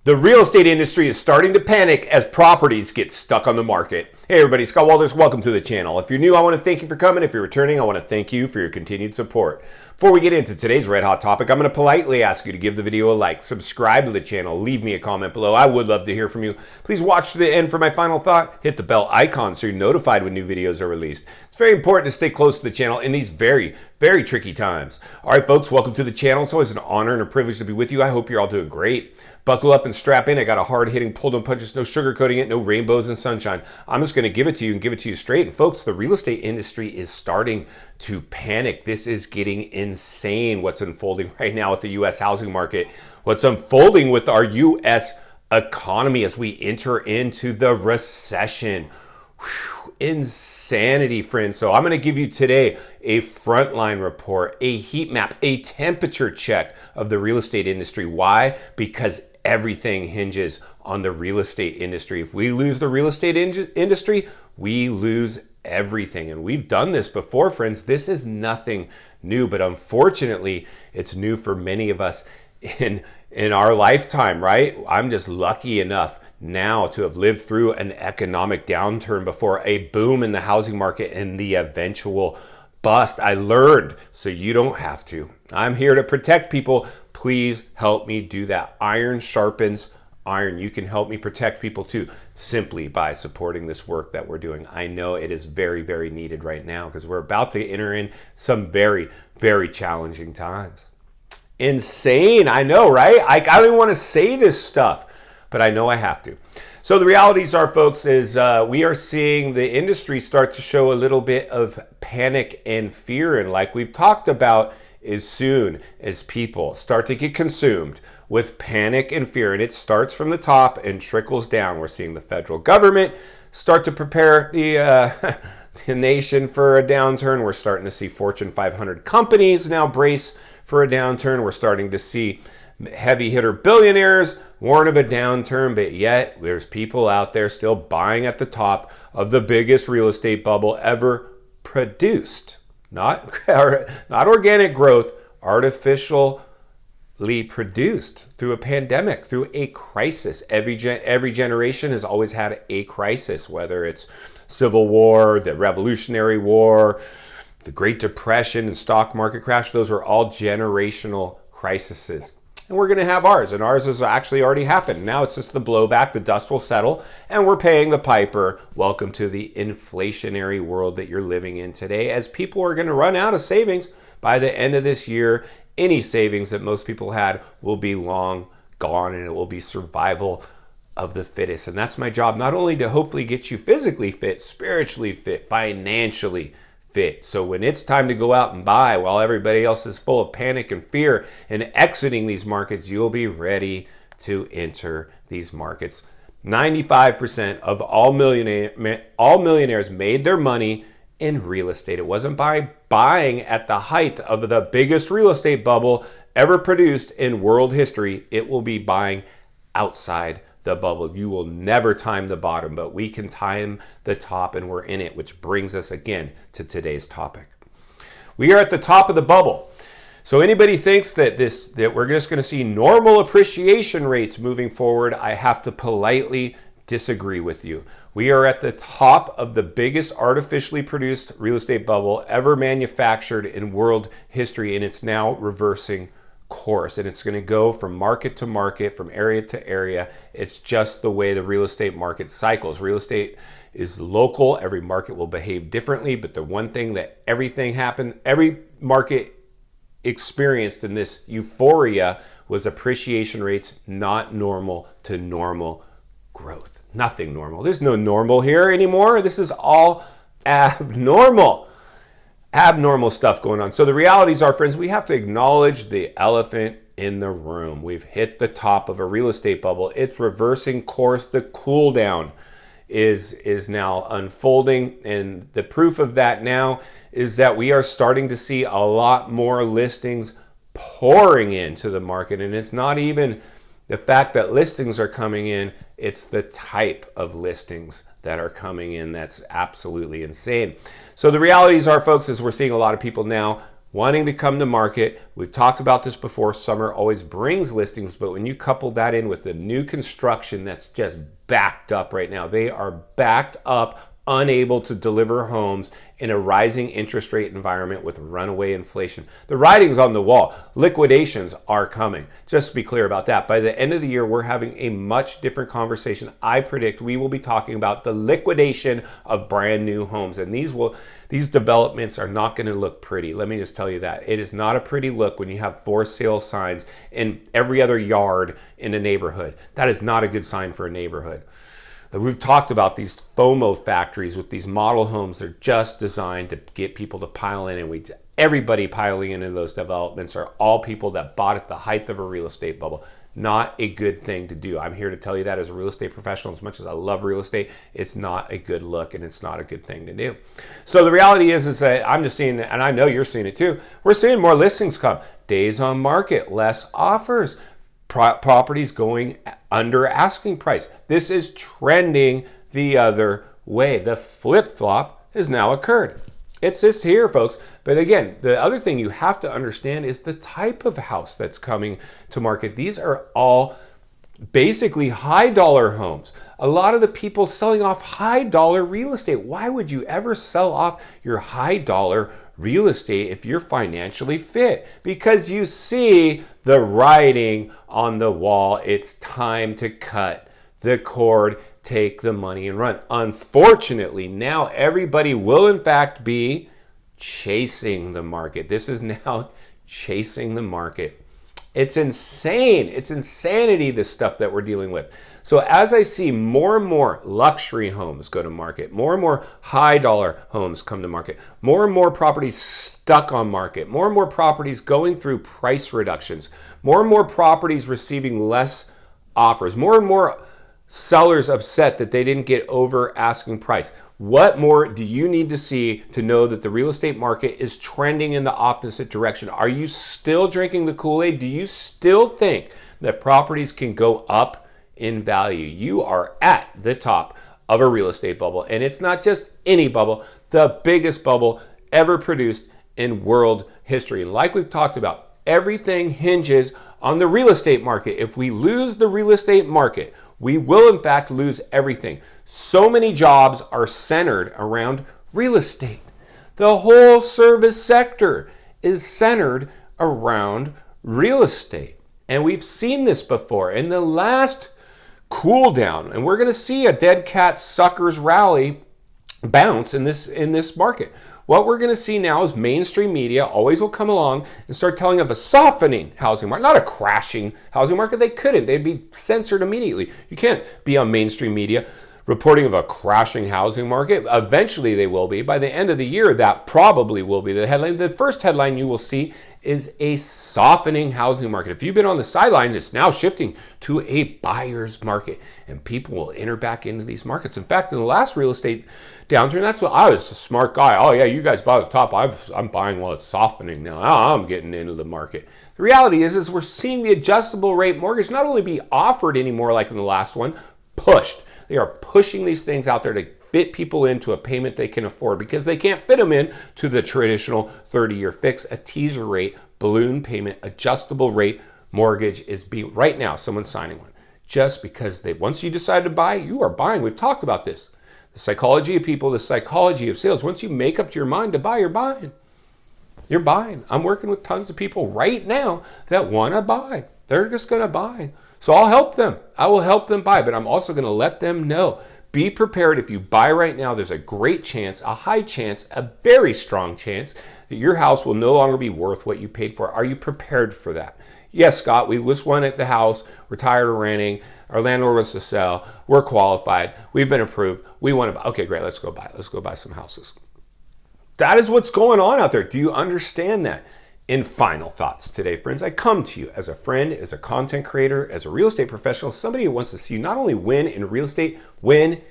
The real estate industry is starting to panic as properties get stuck on the market. Hey everybody, Scott Walters, welcome to the channel. If you're new, I want to thank you for coming. If you're returning, I want to thank you for your continued support. Before we get into today's red hot topic, I'm going to politely ask you to give the video a like, subscribe to the channel, leave me a comment below. I would love to hear from you. Please watch to the end for my final thought. Hit the bell icon so you're notified when new videos are released. It's very important to stay close to the channel in these very tricky times. All right, folks, welcome to the channel. It's always an honor and a privilege to be with you. I hope you're all doing great. Buckle up and strap in. I got a hard-hitting pull no punches, no sugarcoating it, no rainbows and sunshine. I'm just going to give it to you and give it to you straight. And folks, the real estate industry is starting to panic. This is getting insane what's unfolding right now with the U.S. housing market, what's unfolding with our U.S. economy as we enter into the recession. Whew, insanity, friends. So I'm going to give you today a frontline report, a heat map, a temperature check of the real estate industry. Why? Because everything hinges on the real estate industry. If we lose the real estate industry, we lose everything. And we've done this before, friends. This is nothing new, but unfortunately, it's new for many of us in our lifetime, right? I'm just lucky enough now to have lived through an economic downturn before, a boom in the housing market and the eventual bust. I learned so you don't have to. I'm here to protect people. Please help me do that. Iron sharpens iron. You can help me protect people too, simply by supporting this work that we're doing. I know it is very needed right now because we're about to enter in some very challenging times. Insane, I know, right? I don't even want to say this stuff, but I know I have to. So the realities are, folks, is we are seeing the industry start to show a little bit of panic and fear. And like we've talked about, as soon as people start to get consumed with panic and fear, and it starts from the top and trickles down. We're seeing the federal government start to prepare the nation for a downturn. We're starting to see Fortune 500 companies now brace for a downturn. We're starting to see heavy hitter billionaires warn of a downturn, but yet there's people out there still buying at the top of the biggest real estate bubble ever produced. Not organic growth, artificially produced through a pandemic, through a crisis. Every generation has always had a crisis, whether it's Civil War, the Revolutionary War, the Great Depression and stock market crash. Those are all generational crises. And we're going to have ours, and ours has actually already happened. Now it's just the blowback, the dust will settle, and we're paying the piper. Welcome to the inflationary world that you're living in today, as people are going to run out of savings by the end of this year. Any savings that most people had will be long gone, and it will be survival of the fittest. And that's my job, not only to hopefully get you physically fit, spiritually fit, financially fit. So when it's time to go out and buy while everybody else is full of panic and fear and exiting these markets, you'll be ready to enter these markets. 95% of all millionaires made their money in real estate. It wasn't by buying at the height of the biggest real estate bubble ever produced in world history. It will be buying outside the bubble. You will never time the bottom, but we can time the top, and we're in it, which brings us again to today's topic. We are at the top of the bubble. So anybody thinks that we're just going to see normal appreciation rates moving forward, I have to politely disagree with you. We are at the top of the biggest artificially produced real estate bubble ever manufactured in world history, and it's now reversing course, and it's going to go from market to market, from area to area. It's just the way the real estate market cycles. Real estate is local. Every market will behave differently, but the one thing that every market experienced in this euphoria was appreciation rates not normal to normal growth. Nothing normal. There's no normal here anymore. This is all abnormal stuff going on. So the realities are, friends, we have to acknowledge the elephant in the room. We've hit the top of a real estate bubble. It's reversing course. The cool down is now unfolding, and the proof of that now is that we are starting to see a lot more listings pouring into the market. And it's not even the fact that listings are coming in, it's the type of listings that are coming in that's absolutely insane. So the realities are, folks, is we're seeing a lot of people now wanting to come to market. We've talked about this before. Summer always brings listings, but when you couple that in with the new construction that's just backed up right now, they are backed up, unable to deliver homes in a rising interest rate environment with runaway inflation. The writing's on the wall. Liquidations are coming. Just to be clear about that, by the end of the year, we're having a much different conversation. I predict we will be talking about the liquidation of brand new homes, and these developments are not going to look pretty. Let me just tell you that. It is not a pretty look when you have for sale signs in every other yard in a neighborhood. That is not a good sign for a neighborhood. We've talked about these FOMO factories with these model homes. They're just designed to get people to pile in, and everybody piling into those developments are all people that bought at the height of a real estate bubble. Not a good thing to do. I'm here to tell you that as a real estate professional. As much as I love real estate, it's not a good look, and it's not a good thing to do. So the reality is that I'm just seeing, and I know you're seeing it too, we're seeing more listings come. Days on market, less offers. Properties going under asking price. This is trending the other way. The flip-flop has now occurred. It's just here, folks. But again, the other thing you have to understand is the type of house that's coming to market. These are all basically high dollar homes. A lot of the people selling off high dollar real estate. Why would you ever sell off your high dollar real estate if you're financially fit? Because you see the writing on the wall. It's time to cut the cord, take the money and run. Unfortunately, now everybody will in fact be chasing the market. This is now chasing the market. It's insane. It's insanity, this stuff that we're dealing with. So as I see more and more luxury homes go to market, more and more high dollar homes come to market, more and more properties stuck on market, more and more properties going through price reductions, more and more properties receiving less offers, more and more sellers upset that they didn't get over asking price. What more do you need to see to know that the real estate market is trending in the opposite direction? Are you still drinking the Kool-Aid? Do you still think that properties can go up in value? You are at the top of a real estate bubble, and it's not just any bubble, the biggest bubble ever produced in world history. And like we've talked about, everything hinges on the real estate market. If we lose the real estate market, we will in fact lose everything. So many jobs are centered around real estate. The whole service sector is centered around real estate. And we've seen this before. In the last cool down, and we're going to see a dead cat suckers rally bounce in this market. What we're going to see now is mainstream media always will come along and start telling of a softening housing market, not a crashing housing market. They couldn't. They'd be censored immediately. You can't be on mainstream media reporting of a crashing housing market. Eventually they will be. By the end of the year, that probably will be the headline. The first headline you will see is a softening housing market. If you've been on the sidelines, it's now shifting to a buyer's market, and people will enter back into these markets. In fact, in the last real estate downturn, that's what I was a smart guy. Oh yeah, you guys bought at the top. I'm buying while it's softening now. I'm getting into the market. The reality is we're seeing the adjustable rate mortgage not only be offered anymore like in the last one, pushed. They are pushing these things out there to fit people into a payment they can afford because they can't fit them in to the traditional 30-year fix. A teaser rate, balloon payment, adjustable rate mortgage is being, right now, someone's signing one. Just because once you decide to buy, you are buying. We've talked about this. The psychology of people, the psychology of sales. Once you make up your mind to buy, you're buying. You're buying. I'm working with tons of people right now that want to buy. They're just going to buy. So I'll help them. I will help them buy, but I'm also going to let them know. Be prepared. If you buy right now, there's a great chance, a high chance, a very strong chance that your house will no longer be worth what you paid for. Are you prepared for that? Yes, Scott, we just won at the house. We're tired of renting. Our landlord wants to sell. We're qualified. We've been approved. We want to buy. Okay, great. Let's go buy. Let's go buy some houses. That is what's going on out there. Do you understand that? In final thoughts today, friends, I come to you as a friend, as a content creator, as a real estate professional, somebody who wants to see you not only win in real estate, win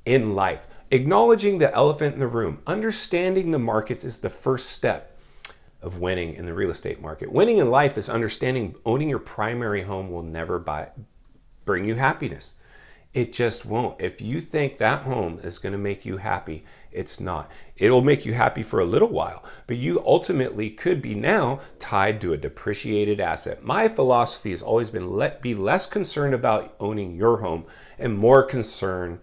in life. Acknowledging the elephant in the room, understanding the markets is the first step of winning in the real estate market. Winning in life is understanding owning your primary home will never bring you happiness. It just won't. If you think that home is going to make you happy, it's not. It'll make you happy for a little while, but you ultimately could be now tied to a depreciated asset. My philosophy has always been be less concerned about owning your home and more concerned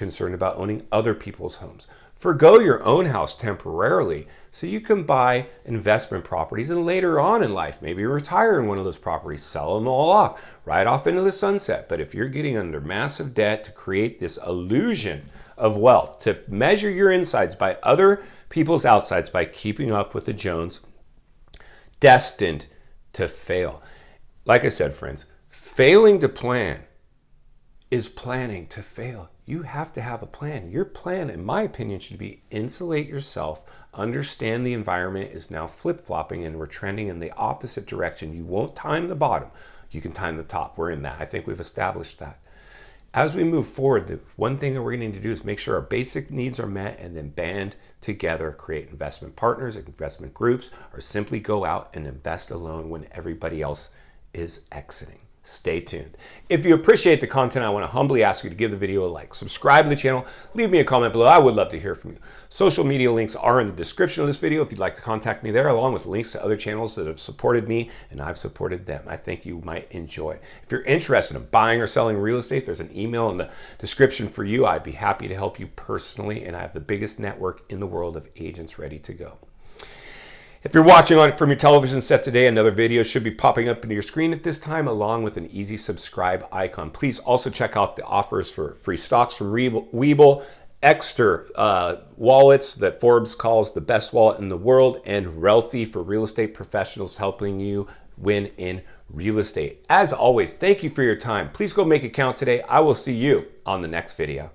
about owning other people's homes. Forgo your own house temporarily so you can buy investment properties, and later on in life, maybe retire in one of those properties, sell them all off, ride off into the sunset. But if you're getting under massive debt to create this illusion of wealth, to measure your insides by other people's outsides by keeping up with the Jones, destined to fail. Like I said, friends, failing to plan is planning to fail. You have to have a plan. Your plan, in my opinion, should be insulate yourself, understand the environment is now flip-flopping and we're trending in the opposite direction. You won't time the bottom. You can time the top. We're in that. I think we've established that. As we move forward, the one thing that we're going to need to do is make sure our basic needs are met and then band together, create investment partners, investment groups, or simply go out and invest alone when everybody else is exiting. Stay tuned. If you appreciate the content, I want to humbly ask you to give the video a like, subscribe to the channel, leave me a comment below. I would love to hear from you. Social media links are in the description of this video if you'd like to contact me there, along with links to other channels that have supported me and I've supported them. I think you might enjoy. If you're interested in buying or selling real estate, there's an email in the description for you. I'd be happy to help you personally, and I have the biggest network in the world of agents ready to go. If you're watching on from your television set today, another video should be popping up into your screen at this time, along with an easy subscribe icon. Please also check out the offers for free stocks from WEBULL, EKSTER wallets that Forbes calls the best wallet in the world, and Realthy for real estate professionals, helping you win in real estate. As always, thank you for your time. Please go make it count today. I will see you on the next video.